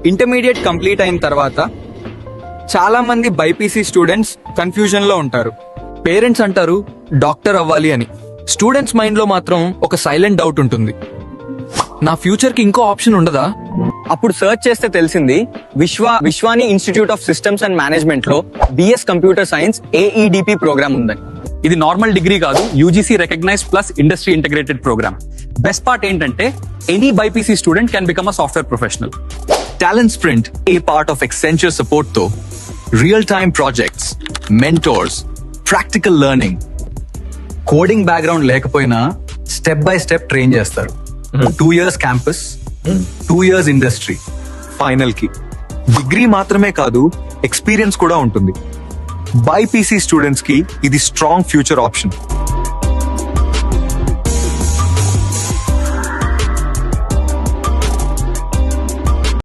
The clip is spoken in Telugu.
ఇంటర్మీడియట్ కంప్లీట్ అయిన తర్వాత చాలా మంది బైపీసీ స్టూడెంట్స్ కన్ఫ్యూజన్ లో ఉంటారు. పేరెంట్స్ అంటారు డాక్టర్ అవ్వాలి అని. స్టూడెంట్స్ మైండ్ లో మాత్రం ఒక సైలెంట్ డౌట్ ఉంటుంది, నా ఫ్యూచర్ కి ఇంకో ఆప్షన్ ఉండదా? అప్పుడు సర్చ్ చేస్తే తెలిసింది Vishwani institute of systems and management లో BS computer science AEDP programme ఉందని. ఇది నార్మల్ డిగ్రీ కాదు, UGC recognise plus industry integrated programme. Best part ఏంటంటే any BiPC student can become a software professional. TalentSprint a part of Accenture support తో real time projects, mentors, practical learning, coding background లేకపోయినా స్టెప్ బై స్టెప్ ట్రైన్ చేస్తారు. 2 years campus, 2 years industry. Final కి డిగ్రీ మాత్రమే కాదు, ఎక్స్పీరియన్స్ కూడా ఉంటుంది. బైపీసీ స్టూడెంట్స్ కి ఇది స్ట్రాంగ్ ఫ్యూచర్ ఆప్షన్.